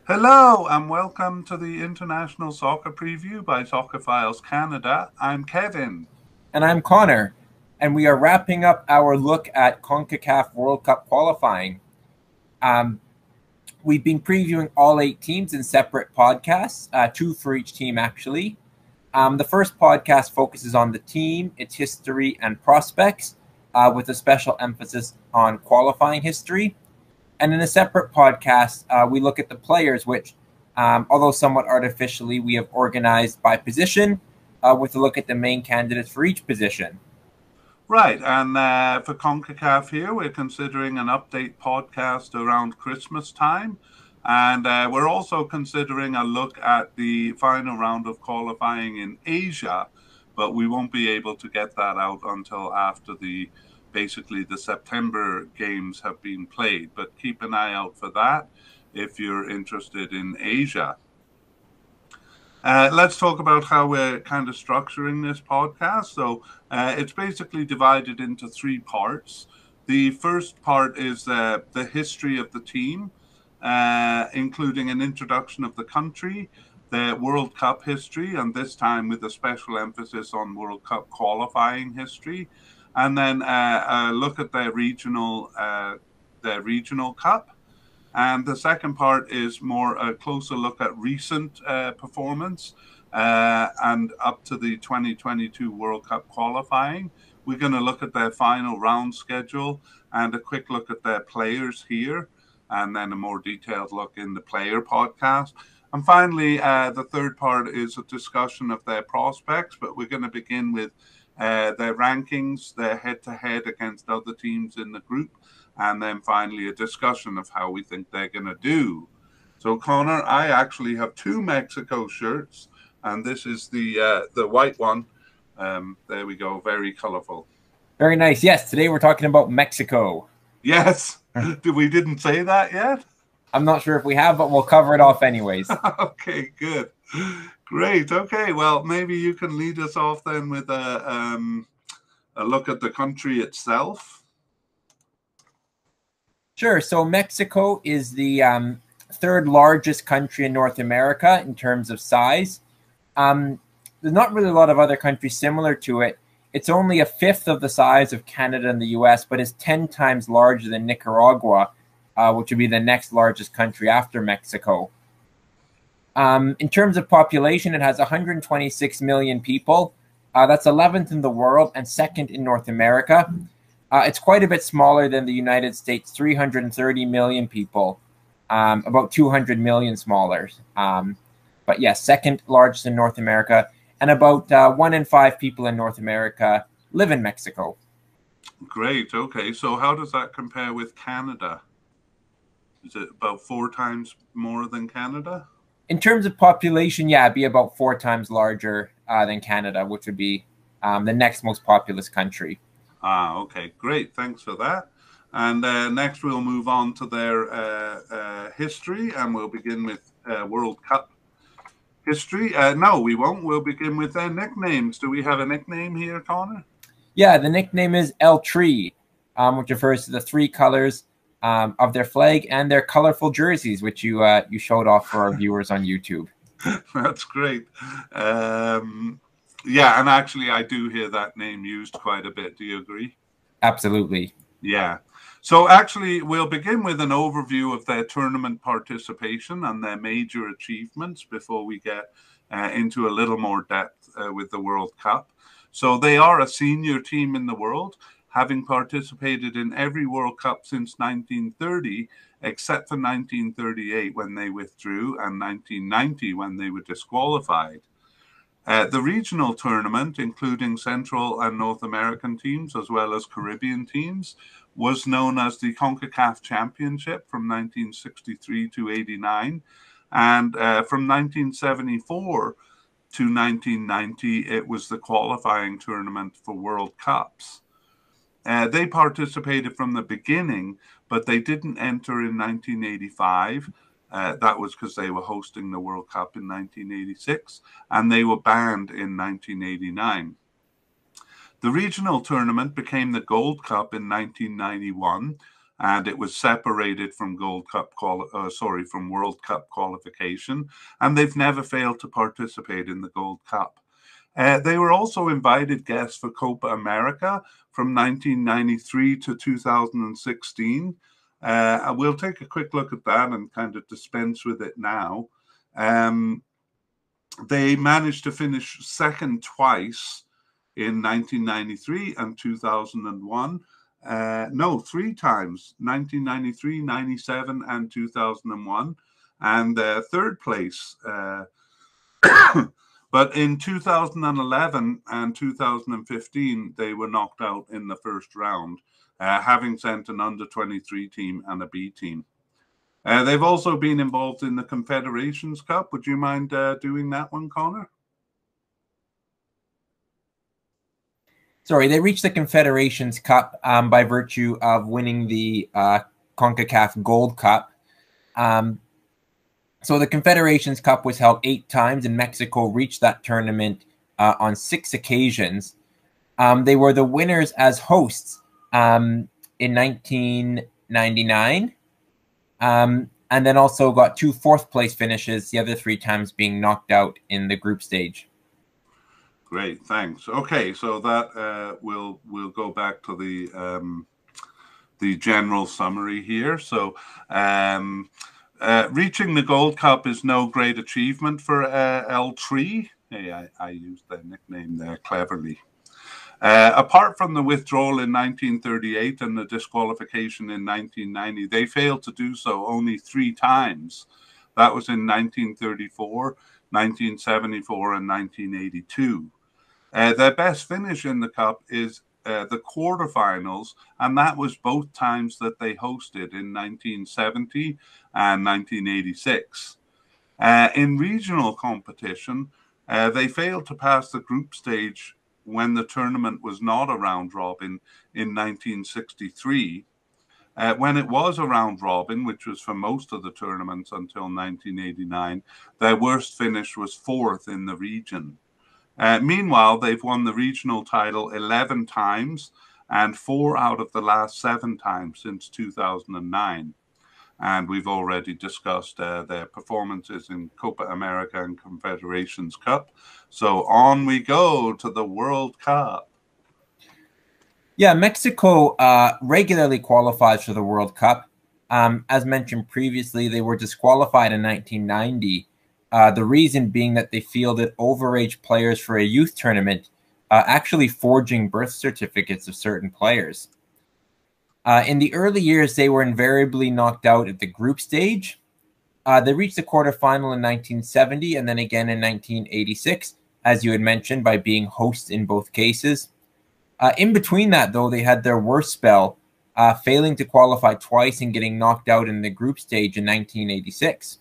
Hello and welcome to the International Soccer Preview by Soccer Files Canada. I'm Kevin. And I'm Connor, and we are wrapping up our look at CONCACAF World Cup qualifying. We've been previewing all 8 teams in separate podcasts, 2 for each team actually. The first podcast focuses on the team, its history, and prospects, with a special emphasis on qualifying history. And in a separate podcast, we look at the players, which, although somewhat artificially, we have organized by position, with a look at the main candidates for each position. Right, and for CONCACAF here, we're considering an update podcast around Christmas time. And we're also considering a look at the final round of qualifying in Asia, but we won't be able to get that out until after basically the September games have been played. But keep an eye out for that if you're interested in Asia. Let's talk about how we're kind of structuring this podcast. So it's basically divided into 3 parts. The first part is the history of the team, including an introduction of the country, the World Cup history, and this time with a special emphasis on World Cup qualifying history, and then a look at the regional cup. And the second part is more a closer look at recent performance and up to the 2022 World Cup qualifying. We're going to look at their final round schedule and a quick look at their players here, and then a more detailed look in the player podcast. And finally, the third part is a discussion of their prospects, but we're going to begin with their rankings, their head-to-head against other teams in the group, and then finally a discussion of how we think they're going to do. So, Connor, I actually have 2 Mexico shirts, and this is the white one. There we go, very colorful. Very nice. Yes, today we're talking about Mexico. Yes, we didn't say that yet? I'm not sure if we have, but we'll cover it off anyways. Okay, good. Great. Okay, well, maybe you can lead us off then with a look at the country itself. Sure. So Mexico is the 3rd largest country in North America in terms of size. There's not really a lot of other countries similar to it. It's only a 5th of the size of Canada and the US, but is 10 times larger than Nicaragua, which would be the next largest country after Mexico. In terms of population, it has 126 million people. That's 11th in the world and 2nd in North America. It's quite a bit smaller than the United States, 330 million people, about 200 million smaller. But yes, 2nd largest in North America, and about 1 in 5 people in North America live in Mexico. Great. Okay. So how does that compare with Canada? Is it about 4 times more than Canada? In terms of population, yeah, it'd be about 4 times larger than Canada, which would be the next most populous country. Okay, great. Thanks for that. And next we'll move on to their history, and we'll begin with World Cup history. No, we won't. We'll begin with their nicknames. Do we have a nickname here, Connor? Yeah, the nickname is El Tri, which refers to the 3 colors of their flag and their colorful jerseys, which you showed off for our viewers on YouTube. That's great. Yeah, and actually I do hear that name used quite a bit. Do you agree? Absolutely. Yeah. So actually we'll begin with an overview of their tournament participation and their major achievements before we get into a little more depth with the World Cup. So they are a senior team in the world, having participated in every World Cup since 1930, except for 1938 when they withdrew and 1990 when they were disqualified. The regional tournament, including Central and North American teams as well as Caribbean teams, was known as the CONCACAF Championship from 1963 to 89. And from 1974 to 1990, it was the qualifying tournament for World Cups. They participated from the beginning, but they didn't enter in 1985. That was because they were hosting the World Cup in 1986, and they were banned in 1989. The regional tournament became the Gold Cup in 1991, and it was separated from from World Cup qualification, and they've never failed to participate in the Gold Cup. They were also invited guests for Copa America from 1993 to 2016. We'll take a quick look at that and kind of dispense with it now. They managed to finish second twice in 1993 and 2001. No, three times, 1993, 97, and 2001. And third place. But in 2011 and 2015, they were knocked out in the first round, having sent an under-23 team and a B team. They've also been involved in the Confederations Cup. Would you mind doing that one, Connor? Sorry, they reached the Confederations Cup by virtue of winning the CONCACAF Gold Cup. So the Confederations Cup was held 8 times, and Mexico reached that tournament on 6 occasions. They were the winners as hosts in 1999, and then also got 2 fourth-place finishes, the other 3 times being knocked out in the group stage. Great, thanks. Okay, so that we'll go back to the general summary here. So. Reaching the Gold Cup is no great achievement for L3. Hey, I used their nickname there cleverly. Apart from the withdrawal in 1938 and the disqualification in 1990, they failed to do so only 3 times. That was in 1934, 1974, and 1982. Their best finish in the Cup is the quarterfinals, and that was both times that they hosted in 1970 and 1986. In regional competition, they failed to pass the group stage when the tournament was not a round robin in 1963. When it was a round robin, which was for most of the tournaments until 1989, their worst finish was 4th in the region. Meanwhile, they've won the regional title 11 times and 4 out of the last 7 times since 2009. And we've already discussed their performances in Copa America and Confederations Cup. So on we go to the World Cup. Yeah, Mexico regularly qualifies for the World Cup. As mentioned previously, they were disqualified in 1990. The reason being that they fielded overage players for a youth tournament, actually forging birth certificates of certain players. In the early years, they were invariably knocked out at the group stage. They reached the quarterfinal in 1970 and then again in 1986, as you had mentioned, by being hosts in both cases. In between that, though, they had their worst spell, failing to qualify twice and getting knocked out in the group stage in 1986.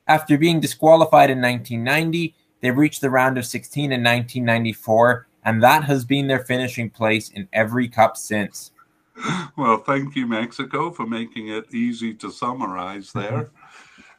After being disqualified in 1990, they reached the round of 16 in 1994, and that has been their finishing place in every cup since. Well, thank you, Mexico, for making it easy to summarize there.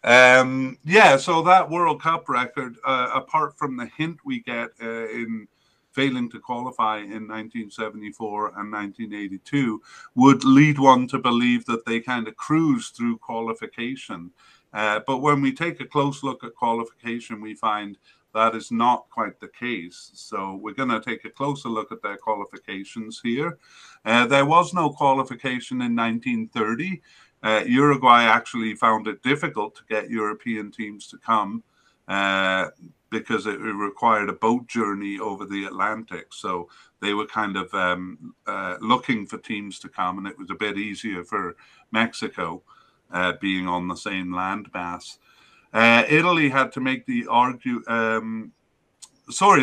Yeah, so that World Cup record, apart from the hint we get in failing to qualify in 1974 and 1982, would lead one to believe that they kind of cruised through qualification. But when we take a close look at qualification, we find that is not quite the case. So we're going to take a closer look at their qualifications here. There was no qualification in 1930. Uruguay actually found it difficult to get European teams to come because it required a boat journey over the Atlantic. So they were kind of looking for teams to come, and it was a bit easier for Mexico being on the same landmass. Italy had to make the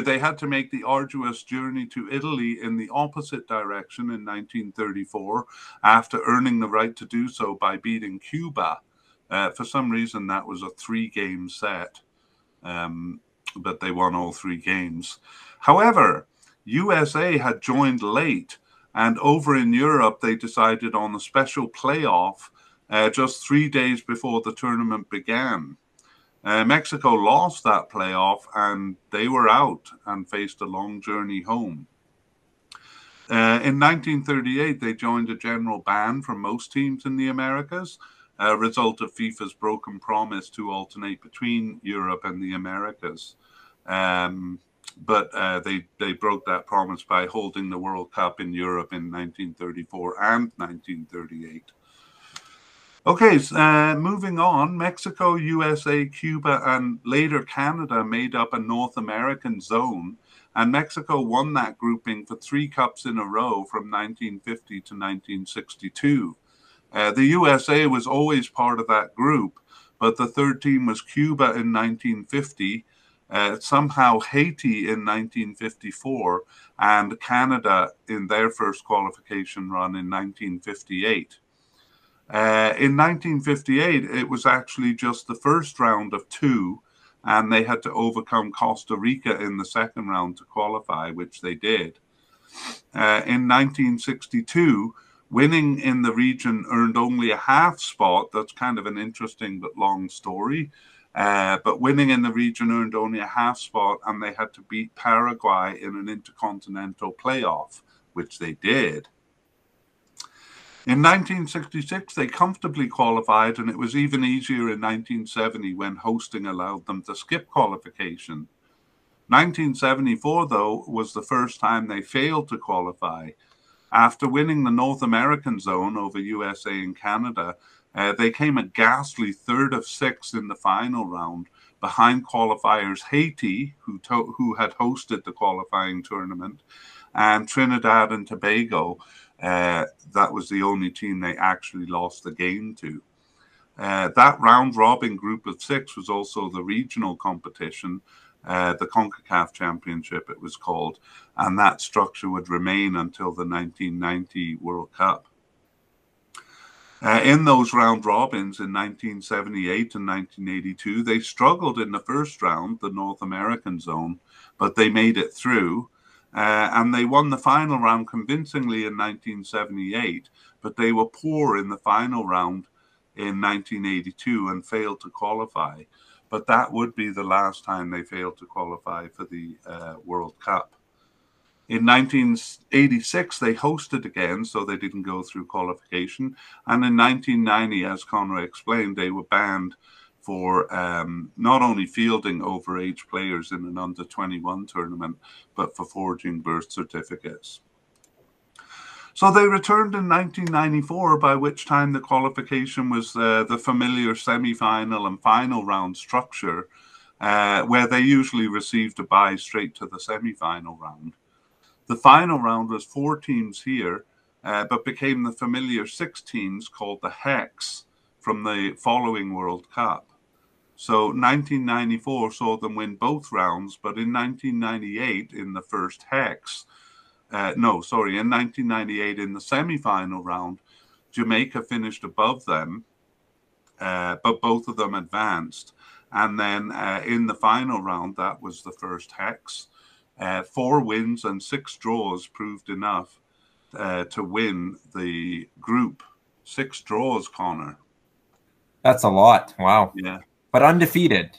they had to make the arduous journey to Italy in the opposite direction in 1934 after earning the right to do so by beating Cuba. For some reason, that was a 3-game set, but they won all 3 games. However, USA had joined late, and over in Europe, they decided on a special playoff just 3 days before the tournament began. Mexico lost that playoff, and they were out and faced a long journey home. In 1938, they joined a general ban for most teams in the Americas, a result of FIFA's broken promise to alternate between Europe and the Americas. But they broke that promise by holding the World Cup in Europe in 1934 and 1938. Okay, moving on, Mexico, USA, Cuba, and later Canada made up a North American zone, and Mexico won that grouping for 3 cups in a row from 1950 to 1962. The USA was always part of that group, but the third team was Cuba in 1950, somehow Haiti in 1954, and Canada in their first qualification run in 1958. In 1958, it was actually just the first round of 2, and they had to overcome Costa Rica in the second round to qualify, which they did. In 1962, winning in the region earned only a half spot. That's kind of an interesting but long story. But winning in the region earned only a half spot, and they had to beat Paraguay in an intercontinental playoff, which they did. In 1966, they comfortably qualified, and it was even easier in 1970 when hosting allowed them to skip qualification. 1974, though, was the first time they failed to qualify. After winning the North American zone over USA and Canada, they came a ghastly third of 6 in the final round, behind qualifiers Haiti, who had hosted the qualifying tournament, and Trinidad and Tobago. That was the only team they actually lost the game to. That round-robin group of 6 was also the regional competition, the CONCACAF Championship it was called, and that structure would remain until the 1990 World Cup. In those round robins in 1978 and 1982, they struggled in the first round, the North American zone, but they made it through. And they won the final round convincingly in 1978, but they were poor in the final round in 1982 and failed to qualify. But that would be the last time they failed to qualify for the World Cup. In 1986, they hosted again, so they didn't go through qualification. And in 1990, as Conor explained, they were banned for not only fielding overage players in an under-21 tournament, but for forging birth certificates. So they returned in 1994, by which time the qualification was the familiar semi-final and final round structure, where they usually received a bye straight to the semi-final round. The final round was 4 teams here, but became the familiar 6 teams called the Hex from the following World Cup. So 1994 saw them win both rounds, but in 1998 in the first Hex, in 1998 in the semi-final round, Jamaica finished above them, but both of them advanced. And then in the final round, that was the first Hex. 4 wins and 6 draws proved enough to win the group. 6 draws, Conor. That's a lot. Wow. Yeah. But undefeated.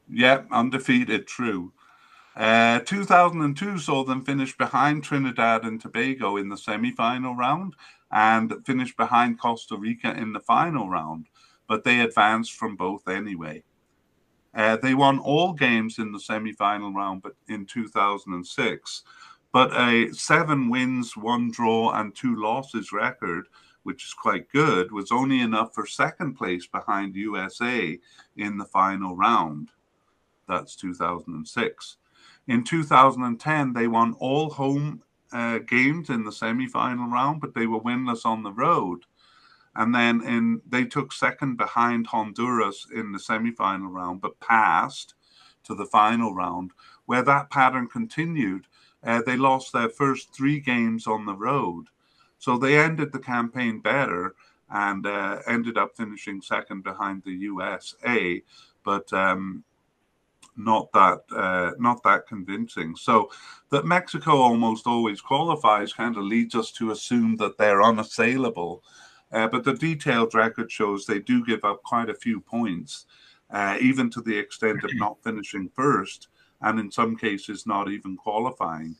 Yeah, undefeated, true. 2002 saw them finish behind Trinidad and Tobago in the semi-final round and finish behind Costa Rica in the final round, but they advanced from both anyway. They won all games in the semi-final round but in 2006, but a 7 wins, 1 draw, and 2 losses record, which is quite good, was only enough for second place behind USA in the final round. That's 2006. In 2010, they won all home games in the semi-final round, but they were winless on the road. And then they took second behind Honduras in the semi-final round, but passed to the final round, where that pattern continued. They lost their first 3 games on the road. So they ended the campaign better and ended up finishing second behind the USA, but not that convincing. So that Mexico almost always qualifies kind of leads us to assume that they're unassailable. But the detailed record shows they do give up quite a few points, even to the extent of not finishing first, and in some cases not even qualifying.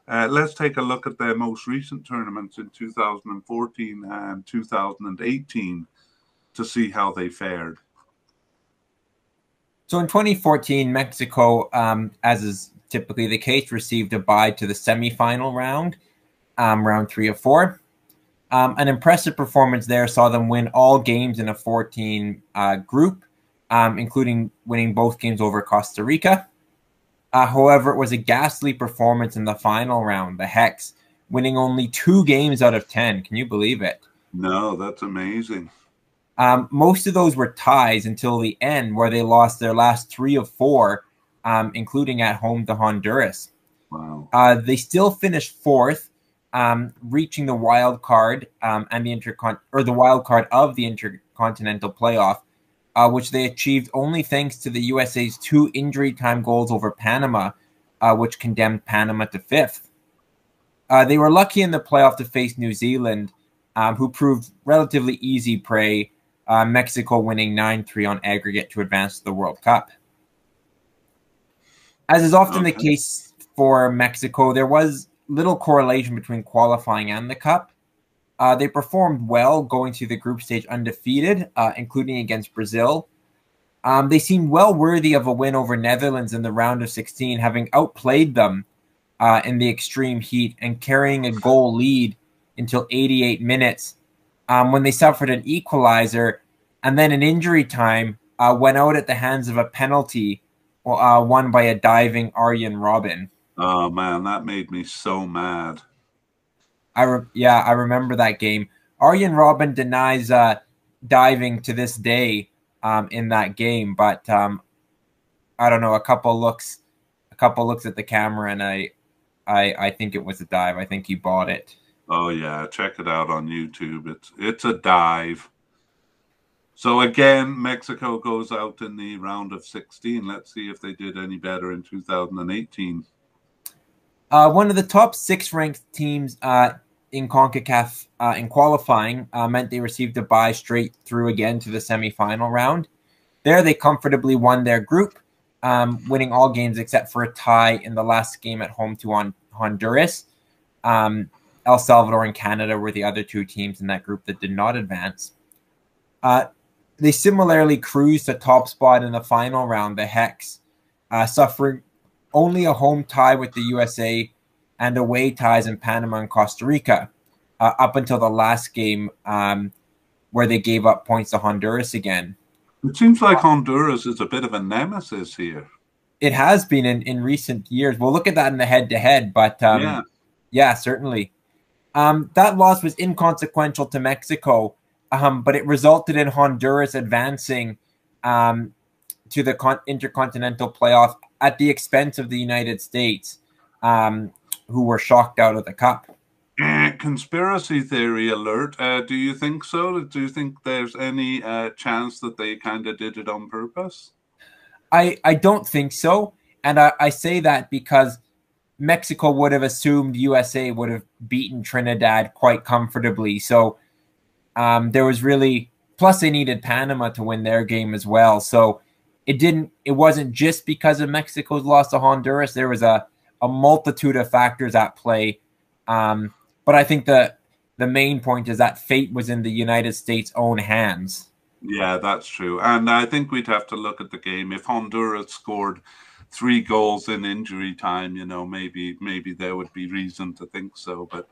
Let's take a look at their most recent tournaments in 2014 and 2018 to see how they fared. So in 2014, Mexico, as is typically the case, received a bye to the semifinal round, round 3 of 4. An impressive performance there saw them win all games in a 14 group, including winning both games over Costa Rica. However, it was a ghastly performance in the final round, the Hex, winning only 2 games out of 10. Can you believe it? No, that's amazing. Most of those were ties until the end, where they lost their last 3 of 4, including at home to Honduras. Wow. They still finished 4th, reaching the wild card and the wild card of the intercontinental playoff, which they achieved only thanks to the USA's 2 injury time goals over Panama, which condemned Panama to 5th. They were lucky in the playoff to face New Zealand, who proved relatively easy prey, Mexico winning 9-3 on aggregate to advance to the World Cup. As is often the case for Mexico, there was little correlation between qualifying and the Cup. They performed well, going through the group stage undefeated, including against Brazil. They seemed well worthy of a win over Netherlands in the round of 16, having outplayed them in the extreme heat and carrying a goal lead until 88 minutes, when they suffered an equalizer and then in injury time went out at the hands of a penalty won by a diving Arjen Robben. Oh man, that made me so mad. I remember that game. Arjen Robben denies diving to this day in that game, but I don't know. A couple looks at the camera, and I think it was a dive. I think he bought it. Oh yeah, check it out on YouTube. It's a dive. So again, Mexico goes out in the round of 16. Let's see if they did any better in 2018. One of the top 6 ranked teams in CONCACAF in qualifying meant they received a bye straight through again to the semifinal round. There, they comfortably won their group, winning all games except for a tie in the last game at home to Honduras. El Salvador and Canada were the other 2 teams in that group that did not advance. They similarly cruised a top spot in the final round, the Hex, suffering only a home tie with the USA and away ties in Panama and Costa Rica, up until the last game where they gave up points to Honduras again. It seems like Honduras is a bit of a nemesis here. It has been in recent years. We'll look at that in the head-to-head, but yeah, certainly. That loss was inconsequential to Mexico, but it resulted in Honduras advancing to the intercontinental playoff at the expense of the United States, who were shocked out of the Cup. Conspiracy theory alert. Do you think so? Do you think there's any chance that they kind of did it on purpose? I don't think so. And I say that because Mexico would have assumed USA would have beaten Trinidad quite comfortably. So there was really, plus they needed Panama to win their game as well. So it wasn't just because of Mexico's loss to Honduras. There was a multitude of factors at play. But I think the main point is that fate was in the United States' own hands. Yeah, that's true. And I think we'd have to look at the game. If Honduras scored 3 goals in injury time, maybe there would be reason to think so. But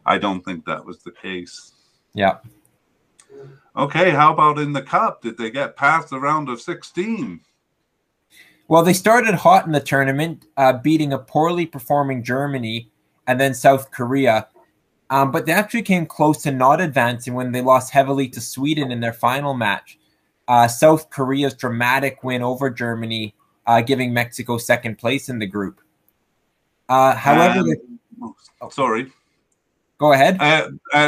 I don't think that was the case. Yeah. Okay, how about in the Cup? Did they get past the round of 16? Well, they started hot in the tournament, beating a poorly performing Germany and then South Korea. But they actually came close to not advancing when they lost heavily to Sweden in their final match. South Korea's dramatic win over Germany, giving Mexico second place in the group. However, sorry. Go ahead.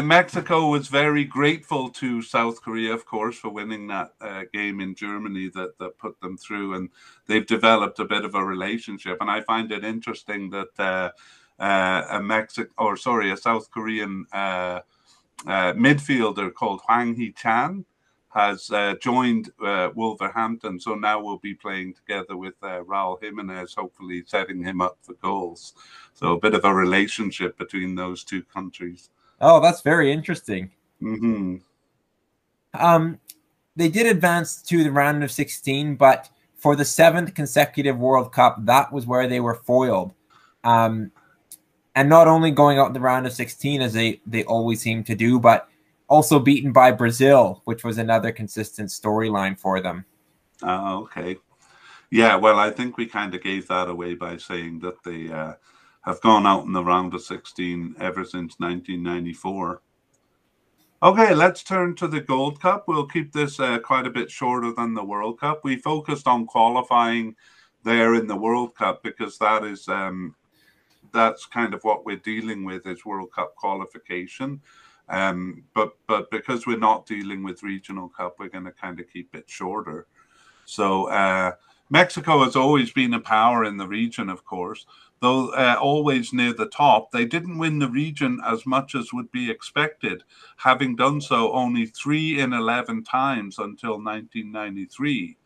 Mexico was very grateful to South Korea, of course, for winning that game in Germany that put them through, and they've developed a bit of a relationship. And I find it interesting that a South Korean midfielder called Hwang Hee-chan has joined Wolverhampton, so now we'll be playing together with Raul Jimenez, hopefully setting him up for goals. So a bit of a relationship between those two countries. Oh, that's very interesting. Mm-hmm. They did advance to the round of 16, but for the 7th consecutive World Cup, that was where they were foiled. And not only going out in the round of 16, as they always seem to do, but also beaten by Brazil, which was another consistent storyline for them. Okay. Yeah, well, I think we kind of gave that away by saying that they have gone out in the round of 16 ever since 1994. Okay, let's turn to the Gold Cup. We'll keep this quite a bit shorter than the World Cup. We focused on qualifying there in the World Cup because that is that's kind of what we're dealing with is World Cup qualification. But because we're not dealing with Regional Cup, we're going to kind of keep it shorter. So Mexico has always been a power in the region, of course, though always near the top. They didn't win the region as much as would be expected, having done so only 3 in 11 times until 1993.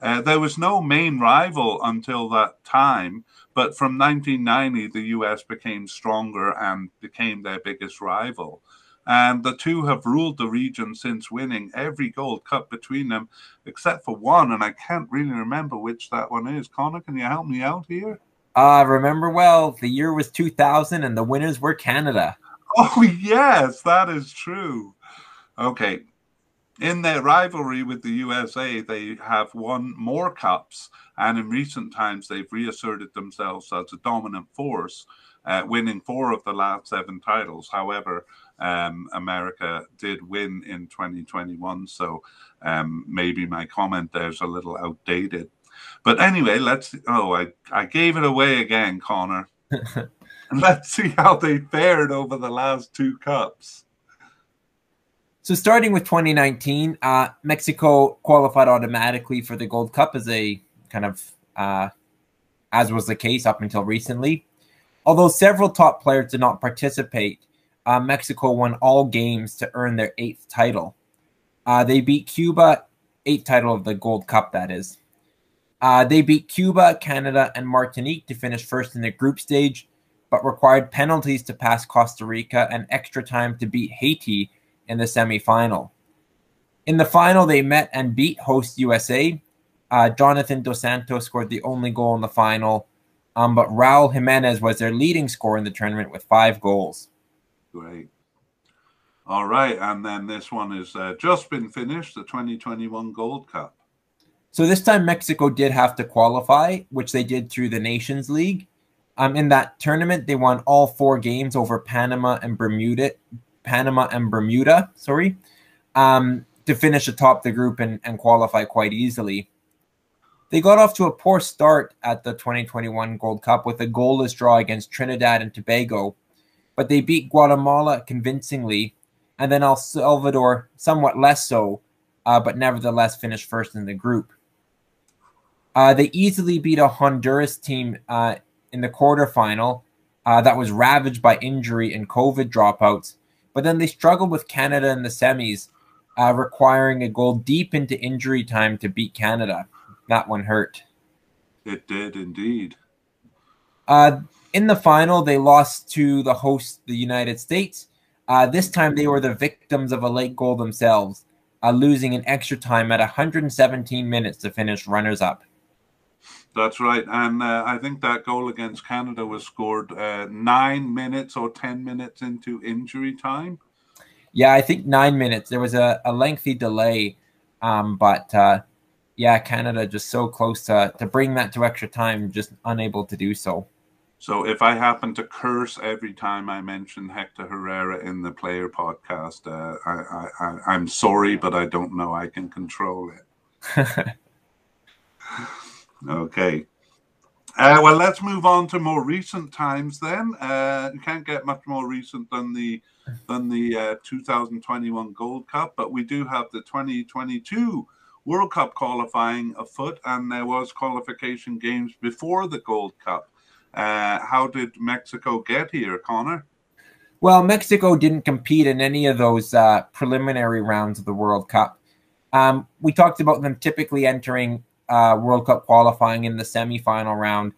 There was no main rival until that time, but from 1990, the US became stronger and became their biggest rival. And the two have ruled the region since, winning every Gold Cup between them, except for one, and I can't really remember which that one is. Connor, can you help me out here? Remember well, the year was 2000, and the winners were Canada. Oh, yes, that is true. Okay. In their rivalry with the USA, they have won more cups, and in recent times, they've reasserted themselves as a dominant force, winning 4 of the last 7 titles. However, America did win in 2021, so maybe my comment there's a little outdated. But anyway, I gave it away again, Connor. Let's see how they fared over the last 2 cups. So starting with 2019, Mexico qualified automatically for the Gold Cup as a kind of, as was the case up until recently. Although several top players did not participate, Mexico won all games to earn their 8th title. They beat Cuba, 8th title of the Gold Cup, that is. They beat Cuba, Canada, and Martinique to finish first in the group stage, but required penalties to pass Costa Rica and extra time to beat Haiti in the semifinal. In the final, they met and beat host USA. Jonathan Dos Santos scored the only goal in the final, but Raul Jimenez was their leading scorer in the tournament with 5 goals. Great. All right, and then this one has just been finished, the 2021 Gold Cup. So this time Mexico did have to qualify, which they did through the Nations League. In that tournament, they won all 4 games over Panama and Bermuda, to finish atop the group and qualify quite easily. They got off to a poor start at the 2021 Gold Cup with a goalless draw against Trinidad and Tobago, but they beat Guatemala convincingly, and then El Salvador somewhat less so, but nevertheless finished first in the group. They easily beat a Honduras team in the quarterfinal that was ravaged by injury and COVID dropouts, but then they struggled with Canada in the semis, requiring a goal deep into injury time to beat Canada. That one hurt. It did indeed. In the final, they lost to the host, the United States. This time, they were the victims of a late goal themselves, losing in extra time at 117 minutes to finish runners-up. That's right. And I think that goal against Canada was scored 9 minutes or 10 minutes into injury time. Yeah, I think 9 minutes. There was a lengthy delay, but Canada just so close to bring that to extra time, just unable to do so. So if I happen to curse every time I mention Hector Herrera in the Player podcast, I'm sorry, but I don't know I can control it. Okay. Well, let's move on to more recent times then. You can't get much more recent than the 2021 Gold Cup, but we do have the 2022 World Cup qualifying afoot, and there was qualification games before the Gold Cup. How did Mexico get here, Connor? Well, Mexico didn't compete in any of those preliminary rounds of the World Cup. We talked about them typically entering World Cup qualifying in the semifinal round.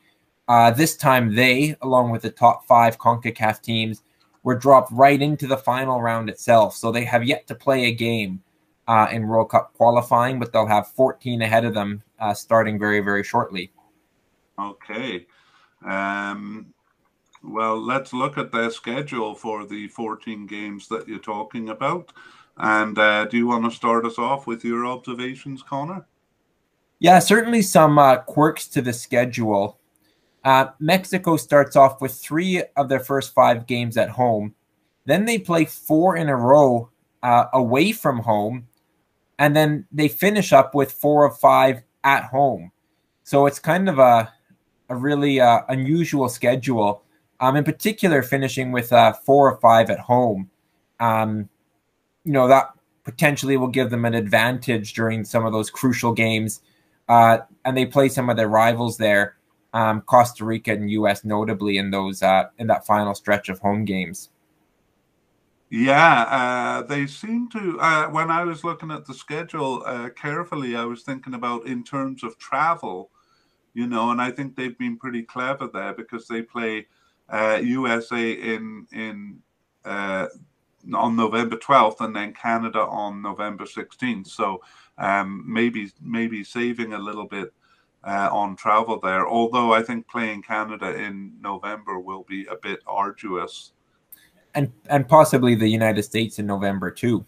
This time they, along with the top 5 CONCACAF teams, were dropped right into the final round itself. So they have yet to play a game in World Cup qualifying, but they'll have 14 ahead of them starting very, very shortly. Okay. Well, let's look at the schedule for the 14 games that you're talking about. And do you want to start us off with your observations, Connor? Yeah, certainly some quirks to the schedule. Mexico starts off with 3 of their first 5 games at home. Then they play 4 in a row away from home. And then they finish up with 4 of 5 at home. So it's kind of a really unusual schedule. In particular, finishing with 4 of 5 at home. That potentially will give them an advantage during some of those crucial games. And they play some of their rivals there, Costa Rica and U.S. notably in those in that final stretch of home games. Yeah, they seem to. When I was looking at the schedule carefully, I was thinking about in terms of travel, and I think they've been pretty clever there because they play USA on November 12th and then Canada on November 16th. So maybe saving a little bit on travel there. Although I think playing Canada in November will be a bit arduous. And possibly the United States in November too.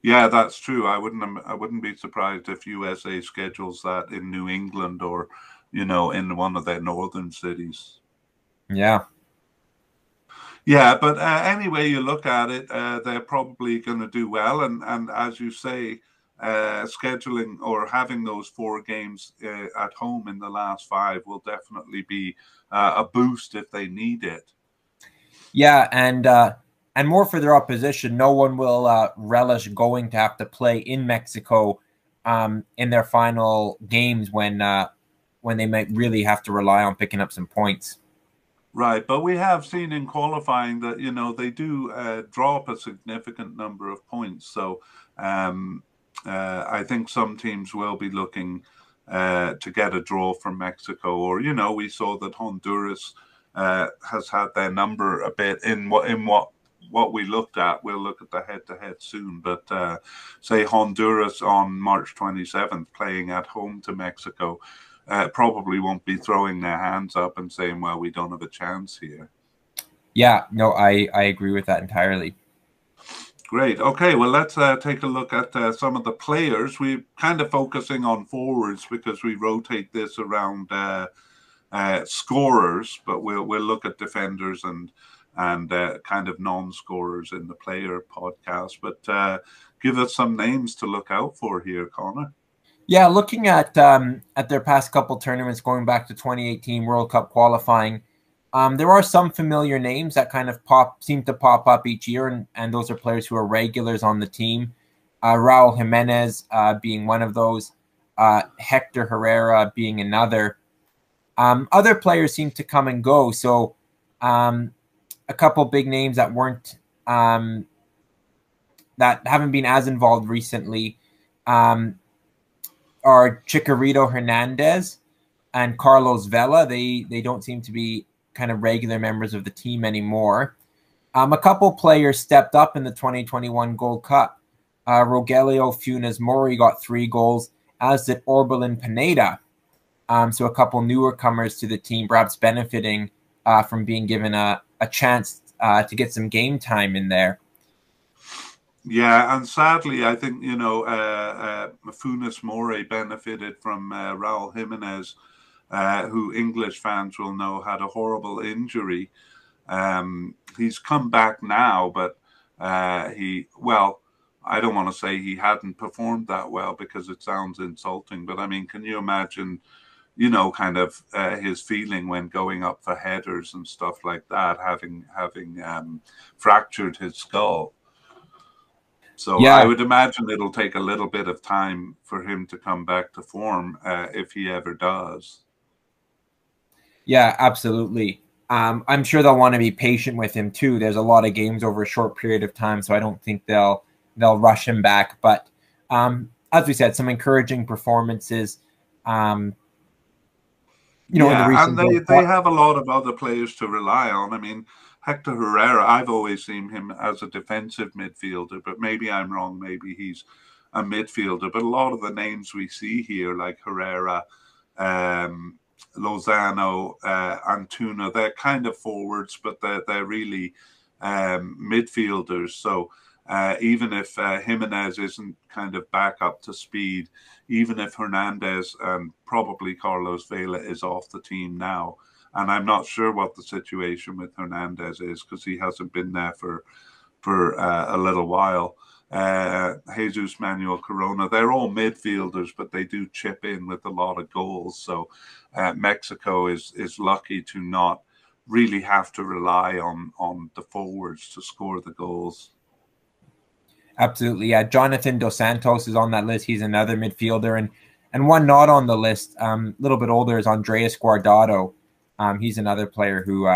Yeah, that's true. I wouldn't be surprised if USA schedules that in New England or in one of their northern cities. Yeah. Yeah, but anyway, you look at it, they're probably going to do well, and as you say, scheduling or having those 4 games at home in the last 5 will definitely be a boost if they need it. Yeah, and more for their opposition. No one will relish going to have to play in Mexico in their final games when they might really have to rely on picking up some points. Right, but we have seen in qualifying that they do drop a significant number of points. So I think some teams will be looking to get a draw from Mexico, or we saw that Honduras has had their number a bit in what we looked at. We'll look at the head-to-head soon, but say Honduras on March 27th playing at home to Mexico probably won't be throwing their hands up and saying, well, we don't have a chance here. Yeah, no, I agree with that entirely. Great. Okay, well, let's take a look at some of the players. We're kind of focusing on forwards because we rotate this around scorers, but we'll look at defenders and kind of non-scorers in the player podcast. But give us some names to look out for here, Connor. Yeah, looking at their past couple tournaments going back to 2018 World Cup qualifying, there are some familiar names that kind of seem to pop up each year, and those are players who are regulars on the team. Raul Jimenez being one of those, Hector Herrera being another. Other players seem to come and go, so a couple big names that weren't that haven't been as involved recently are Chicharito Hernandez and Carlos Vela. They don't seem to be kind of regular members of the team anymore. A couple players stepped up in the 2021 Gold Cup. Rogelio Funes Mori got 3 goals, as did Orbelin Pineda. So a couple newer comers to the team, perhaps benefiting from being given a chance to get some game time in there. Yeah, and sadly, I think, Funes Mori benefited from Raul Jimenez, who English fans will know had a horrible injury. He's come back now, but I don't want to say he hadn't performed that well because it sounds insulting, but I mean, can you imagine, kind of his feeling when going up for headers and stuff like that, having fractured his skull? So yeah. I would imagine it'll take a little bit of time for him to come back to form if he ever does. Yeah, absolutely. I'm sure they'll want to be patient with him too. There's a lot of games over a short period of time, so I don't think they'll rush him back. But as we said, some encouraging performances. In the Yeah, and recent they have a lot of other players to rely on. I mean, Hector Herrera, I've always seen him as a defensive midfielder, but maybe I'm wrong. Maybe he's a midfielder. But a lot of the names we see here, like Herrera, Lozano, Antuna, they're kind of forwards, but they're really midfielders. So even if Jimenez isn't kind of back up to speed, even if Hernandez and probably Carlos Vela is off the team now, and I'm not sure what the situation with Hernandez is because he hasn't been there for a little while. Jesus Manuel Corona, they're all midfielders, but they do chip in with a lot of goals. So Mexico is lucky to not really have to rely on the forwards to score the goals. Absolutely. Yeah. Jonathan Dos Santos is on that list. He's another midfielder. And one not on the list, a little bit older, is Andres Guardado. He's another player who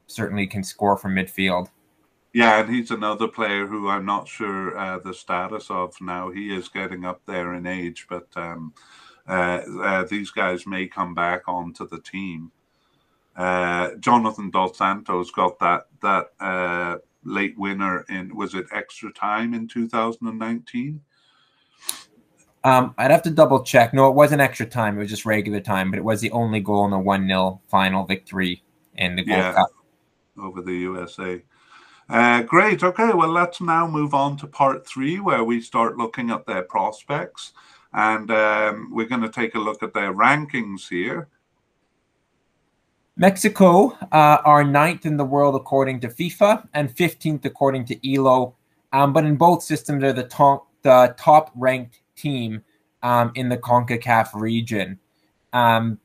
certainly can score from midfield. Yeah, and he's another player who I'm not sure the status of now. He is getting up there in age, but these guys may come back onto the team. Jonathan Dos Santos got that late winner in, was it extra time in 2019? I'd have to double check. No, it wasn't extra time. It was just regular time, but it was the only goal in the 1-0 final victory in the Gold Cup over the USA. Great. Okay, well, let's now move on to part 3, where we start looking at their prospects. And we're going to take a look at their rankings here. Mexico are 9th in the world according to FIFA and 15th according to ELO. But in both systems, they're the top-ranked team in the CONCACAF region. And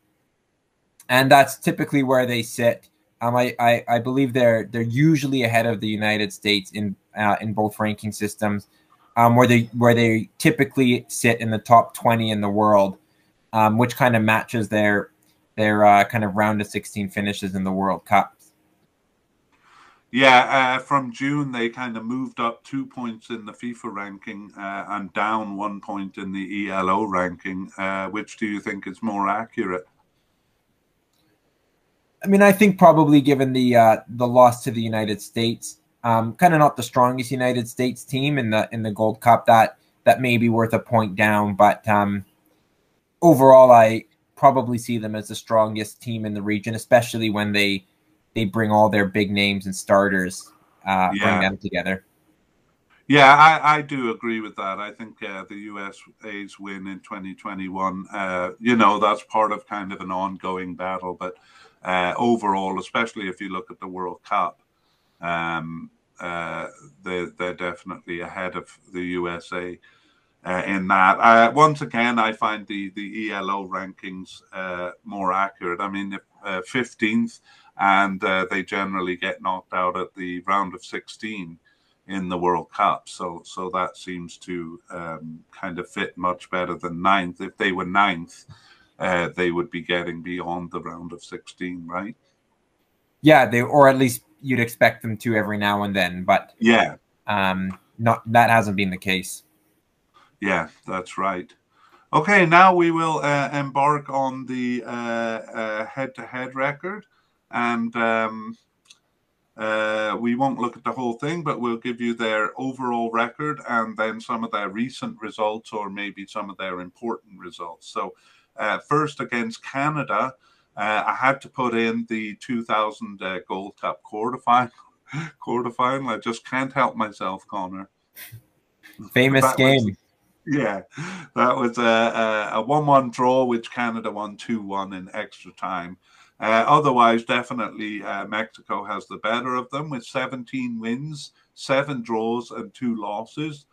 that's typically where they sit. I believe they're usually ahead of the United States in both ranking systems, where they typically sit in the top 20 in the world, which kind of matches their kind of round of 16 finishes in the World Cup. Yeah, from June they kind of moved up 2 points in the FIFA ranking and down 1 point in the ELO ranking. Which do you think is more accurate? I mean, I think probably given the loss to the United States, kind of not the strongest United States team in the Gold Cup, that may be worth a point down. But overall, I probably see them as the strongest team in the region, especially when they bring all their big names and starters, bring them together. Yeah, I do agree with that. I think the USA's win in 2021, that's part of kind of an ongoing battle. But overall, especially if you look at the World Cup, they're definitely ahead of the USA in that. Once again, I find the ELO rankings more accurate. I mean, 15th, and they generally get knocked out at the round of 16 in the World Cup. So that seems to kind of fit much better than 9th. If they were 9th, they would be getting beyond the round of 16, right? Yeah, or at least you'd expect them to every now and then. But yeah, that hasn't been the case. Yeah, that's right. Okay, now we will embark on the head-to-head record, and we won't look at the whole thing, but we'll give you their overall record and then some of their recent results or maybe some of their important results. So first against Canada, I had to put in the 2000 Gold Cup quarterfinal. I just can't help myself, Connor. Famous game. Yeah, that was a 1-1 draw, which Canada won 2-1 in extra time. Otherwise, definitely Mexico has the better of them with 17 wins, 7 draws, and 2 losses.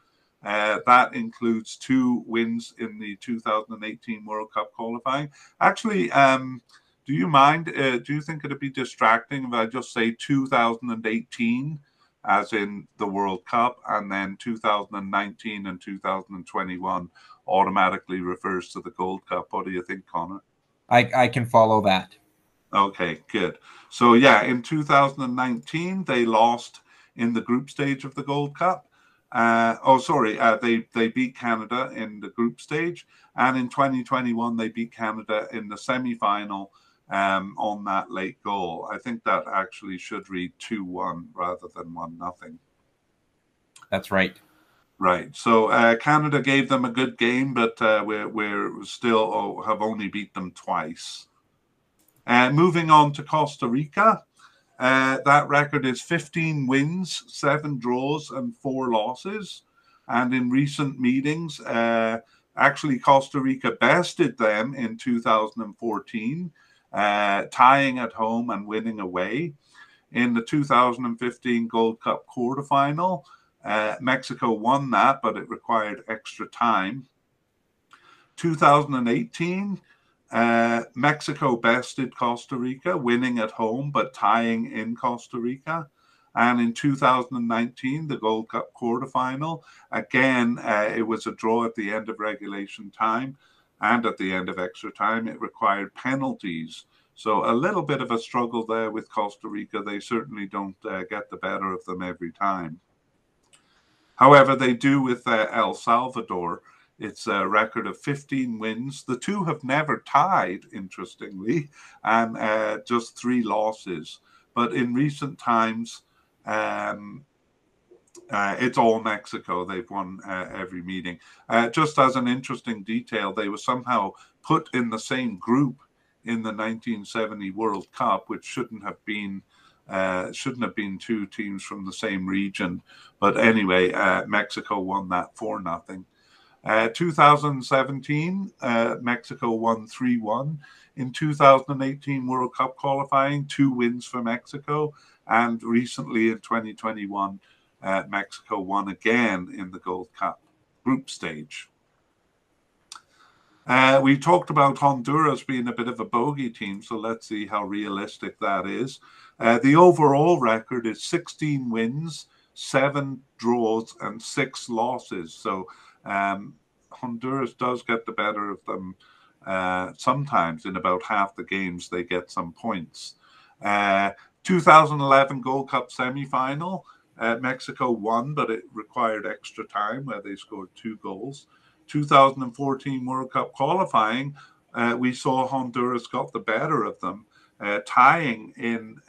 That includes 2 wins in the 2018 World Cup qualifying. Actually, do you mind? Do you think it'd be distracting if I just say 2018? As in the World Cup, and then 2019 and 2021 automatically refers to the Gold Cup. What do you think, Connor? I can follow that. Okay, good. So yeah, in 2019, they lost in the group stage of the Gold Cup. They beat Canada in the group stage, and in 2021 they beat Canada in the semi-final on that late goal. I think that actually should read 2-1 rather than 1-0. That's right. Right. So Canada gave them a good game, but we're still have only beat them twice. Moving on to Costa Rica. That record is 15 wins, 7 draws, and 4 losses. And in recent meetings, actually Costa Rica bested them in 2014, tying at home and winning away. In the 2015 Gold Cup quarterfinal, Mexico won that, but it required extra time. 2018, Mexico bested Costa Rica, winning at home, but tying in Costa Rica. And in 2019, the Gold Cup quarterfinal, again, it was a draw at the end of regulation time, and at the end of extra time, it required penalties. So a little bit of a struggle there with Costa Rica. They certainly don't get the better of them every time. However, they do with El Salvador. It's a record of 15 wins. The two have never tied, interestingly, and just 3 losses. But in recent times, it's all Mexico. They've won every meeting. Just as an interesting detail, they were somehow put in the same group in the 1970 World Cup, which shouldn't have been 2 teams from the same region. But anyway, Mexico won that 4-0. 2017, Mexico won 3-1. In 2018 World Cup qualifying, 2 wins for Mexico. And recently in 2021, Mexico won again in the Gold Cup group stage. We talked about Honduras being a bit of a bogey team, so let's see how realistic that is. The overall record is 16 wins, 7 draws, and 6 losses. So Honduras does get the better of them sometimes. In about half the games, they get some points. 2011 Gold Cup semi-final, Mexico won, but it required extra time where they scored 2 goals. 2014 World Cup qualifying, we saw Honduras got the better of them, tying in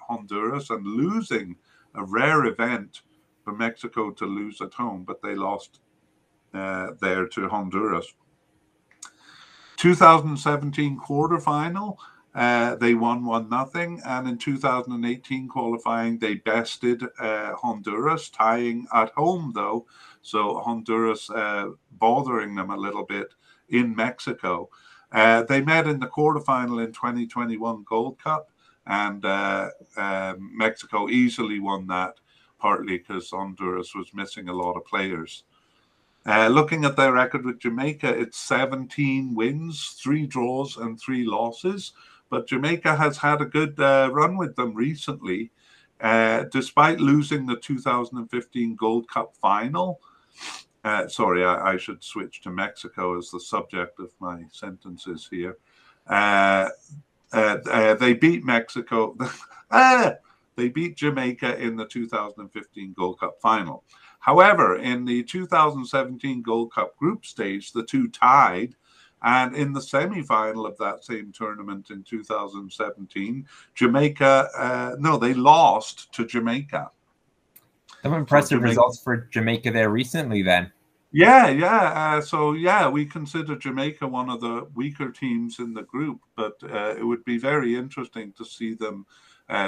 Honduras and losing, a rare event for Mexico to lose at home, but they lost there to Honduras. 2017 quarterfinal, they won 1-0, and in 2018 qualifying, they bested Honduras, tying at home though. So Honduras bothering them a little bit in Mexico. They met in the quarterfinal in 2021 Gold Cup, and Mexico easily won that, partly because Honduras was missing a lot of players. Looking at their record with Jamaica, it's 17 wins, 3 draws, and 3 losses. But Jamaica has had a good run with them recently, despite losing the 2015 Gold Cup final. Sorry, I should switch to Mexico as the subject of my sentences here. They beat Mexico. They beat Jamaica in the 2015 Gold Cup final. However, in the 2017 Gold Cup group stage, the two tied. And in the semi-final of that same tournament in 2017, they lost to Jamaica. Some impressive results for Jamaica there recently then. Yeah. We consider Jamaica one of the weaker teams in the group, but it would be very interesting to see them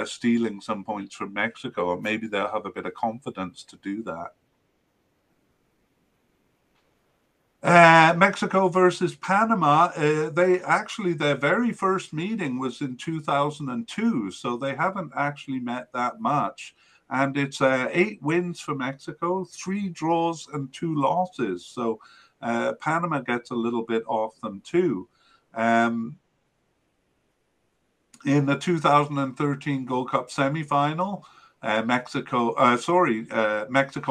stealing some points from Mexico, and maybe they'll have a bit of confidence to do that. Mexico versus Panama, their very first meeting was in 2002, so they haven't actually met that much. And it's 8 wins for Mexico, 3 draws, and 2 losses. So Panama gets a little bit off them too. In the 2013 Gold Cup semifinal, Mexico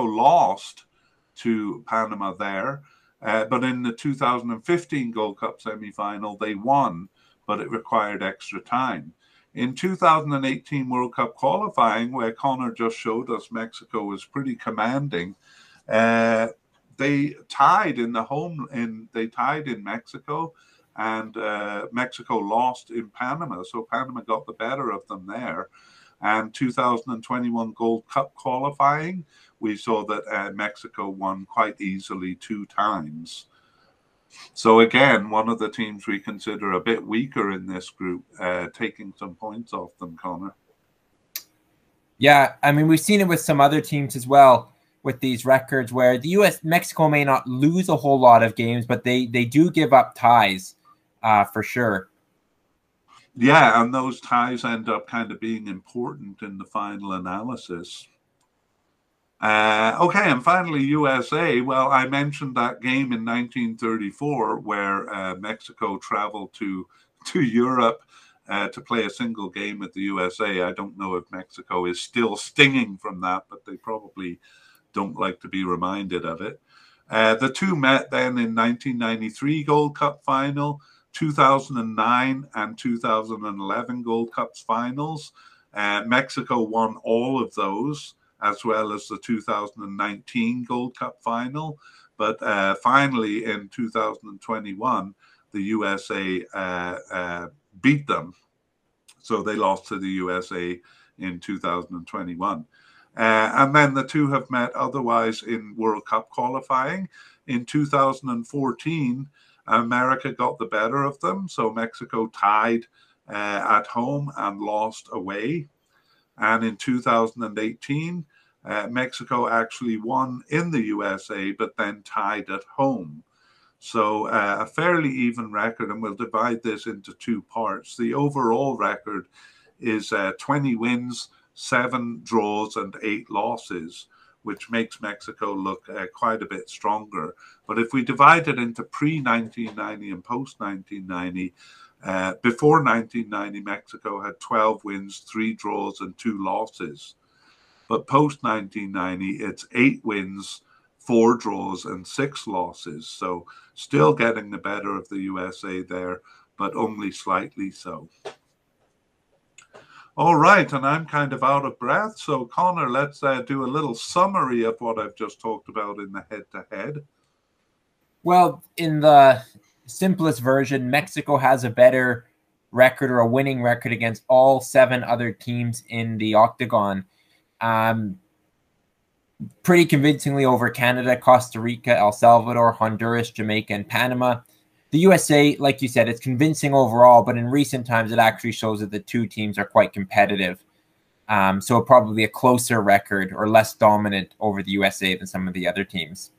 lost to Panama there. But in the 2015 Gold Cup semi-final, they won, but it required extra time. In 2018 World Cup qualifying, where Connor just showed us Mexico was pretty commanding, They tied in Mexico, and Mexico lost in Panama. So Panama got the better of them there. And 2021 Gold Cup qualifying, we saw that Mexico won quite easily 2 times. So again, one of the teams we consider a bit weaker in this group, taking some points off them, Connor. Yeah, I mean, we've seen it with some other teams as well with these records where Mexico may not lose a whole lot of games, but they do give up ties for sure. Yeah, and those ties end up kind of being important in the final analysis. Okay, and finally, USA. Well, I mentioned that game in 1934 where Mexico traveled to Europe to play a single game with the USA. I don't know if Mexico is still stinging from that, but they probably don't like to be reminded of it. The two met then in 1993 Gold Cup final, 2009 and 2011 Gold Cups finals. Mexico won all of those, as well as the 2019 Gold Cup final. But finally, in 2021, the USA beat them. So they lost to the USA in 2021. And then the two have met otherwise in World Cup qualifying. In 2014, America got the better of them. So Mexico tied at home and lost away. And in 2018, Mexico actually won in the USA, but then tied at home. So a fairly even record, and we'll divide this into 2 parts. The overall record is 20 wins, 7 draws, and 8 losses, which makes Mexico look quite a bit stronger. But if we divide it into pre-1990 and post-1990, before 1990, Mexico had 12 wins, 3 draws, and 2 losses. But post-1990, it's 8 wins, 4 draws, and 6 losses. So still getting the better of the USA there, but only slightly so. All right, and I'm kind of out of breath. So, Connor, let's do a little summary of what I've just talked about in the head-to-head. Well, in the simplest version, Mexico has a better record or a winning record against all 7 other teams in the octagon. Pretty convincingly over Canada, Costa Rica, El Salvador, Honduras, Jamaica, and Panama. The USA, like you said, it's convincing overall, but in recent times, it actually shows that the 2 teams are quite competitive. So probably a closer record or less dominant over the USA than some of the other teams.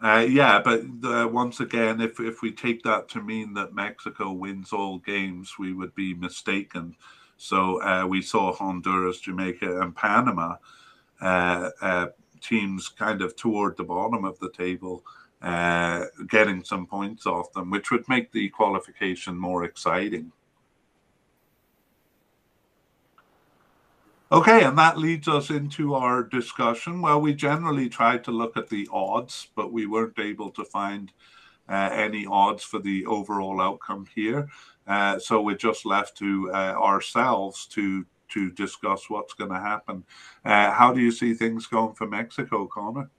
Yeah, but once again, if we take that to mean that Mexico wins all games, we would be mistaken. So we saw Honduras, Jamaica, and Panama teams kind of toward the bottom of the table, getting some points off them, which would make the qualification more exciting. Okay, and that leads us into our discussion. Well, we generally tried to look at the odds, but we weren't able to find any odds for the overall outcome here. So we're just left to ourselves to discuss what's going to happen. How do you see things going for Mexico, Connor?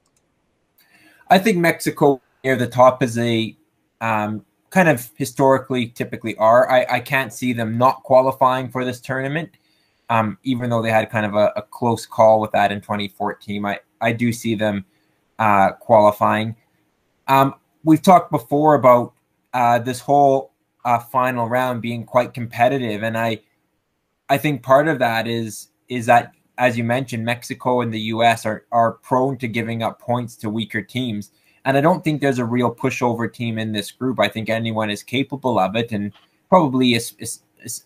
I think Mexico near the top is a kind of historically typically are. I can't see them not qualifying for this tournament. Even though they had kind of a close call with that in 2014, I do see them qualifying. We've talked before about this whole final round being quite competitive, and I think part of that is that, as you mentioned, Mexico and the U.S. are prone to giving up points to weaker teams, and I don't think there's a real pushover team in this group. I think anyone is capable of it, and probably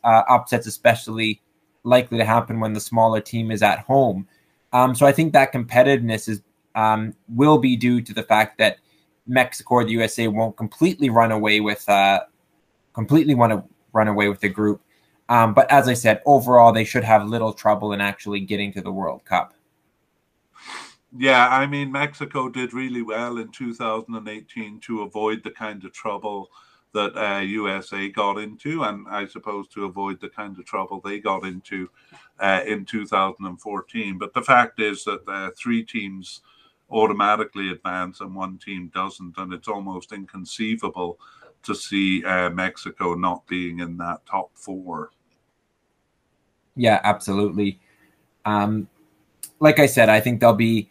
upsets especially likely to happen when the smaller team is at home. So I think that competitiveness is will be due to the fact that Mexico or the USA won't completely run away with the group. But as I said, overall, they should have little trouble in actually getting to the World Cup. Yeah, I mean, Mexico did really well in 2018 to avoid the kind of trouble that USA got into, and I suppose to avoid the kind of trouble they got into in 2014. But the fact is that 3 teams automatically advance and one team doesn't, and it's almost inconceivable to see Mexico not being in that top 4. Yeah, absolutely. Like I said, I think they'll be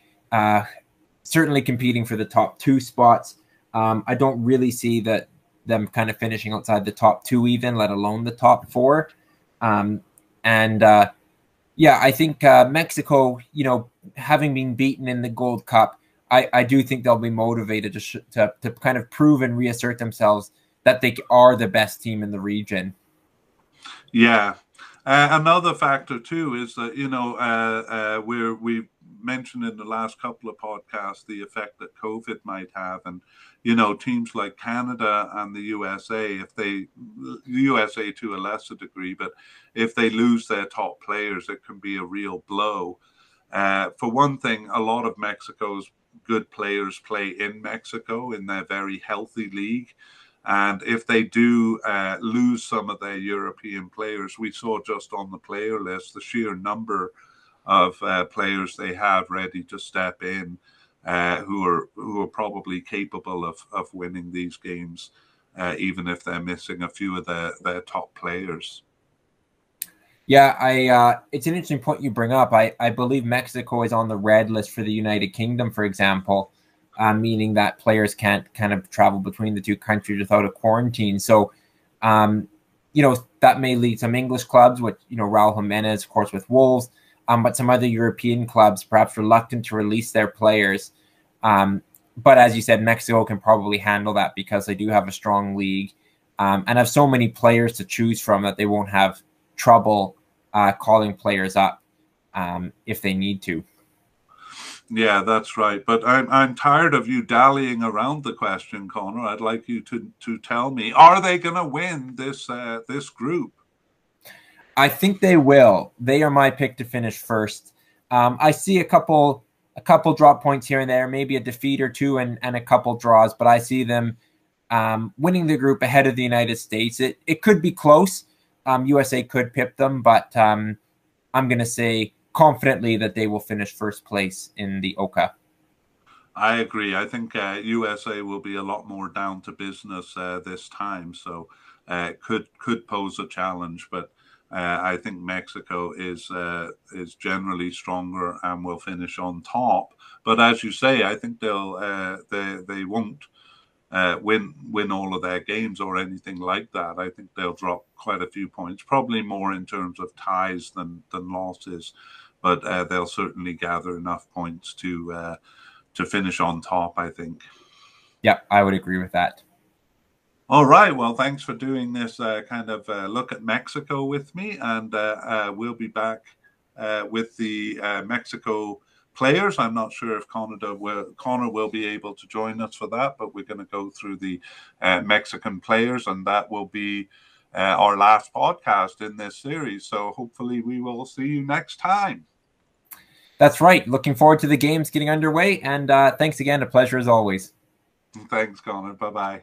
certainly competing for the top 2 spots. I don't really see them kind of finishing outside the top 2 even, let alone the top 4. Yeah, I think Mexico, having been beaten in the Gold Cup, I do think they'll be motivated to kind of prove and reassert themselves that they are the best team in the region. Yeah. Another factor too is that we've mentioned in the last couple of podcasts the effect that COVID might have, and teams like Canada and the USA, the USA to a lesser degree, but if they lose their top players, it can be a real blow. For one thing, a lot of Mexico's good players play in Mexico in their very healthy league. And if they do lose some of their European players, we saw just on the player list the sheer number of players they have ready to step in, who are probably capable of winning these games, even if they're missing a few of their top players. Yeah, it's an interesting point you bring up. I believe Mexico is on the red list for the United Kingdom, for example. Meaning that players can't kind of travel between the 2 countries without a quarantine. So, that may lead some English clubs, which, Raul Jimenez, of course, with Wolves, but some other European clubs perhaps reluctant to release their players. But as you said, Mexico can probably handle that because they do have a strong league and have so many players to choose from that they won't have trouble calling players up if they need to. Yeah, that's right. But I'm tired of you dallying around the question, Connor. I'd like you to tell me: are they going to win this group? I think they will. They are my pick to finish first. I see a couple drop points here and there, maybe a defeat or 2, and a couple draws. But I see them winning the group ahead of the United States. It could be close. USA could pip them, but I'm going to say confidently that they will finish first place in the OCA. I agree. I think USA will be a lot more down to business this time, so could pose a challenge. But I think Mexico is generally stronger and will finish on top. But as you say, I think they won't win all of their games or anything like that. I think they'll drop quite a few points, probably more in terms of ties than losses. But they'll certainly gather enough points to finish on top, I think. Yeah, I would agree with that. All right. Well, thanks for doing this kind of look at Mexico with me. And we'll be back with the Mexico players. I'm not sure if Connor will be able to join us for that, but we're going to go through the Mexican players, and that will be our last podcast in this series. So hopefully we will see you next time. That's right. Looking forward to the games getting underway. And thanks again. A pleasure as always. Thanks, Connor. Bye-bye.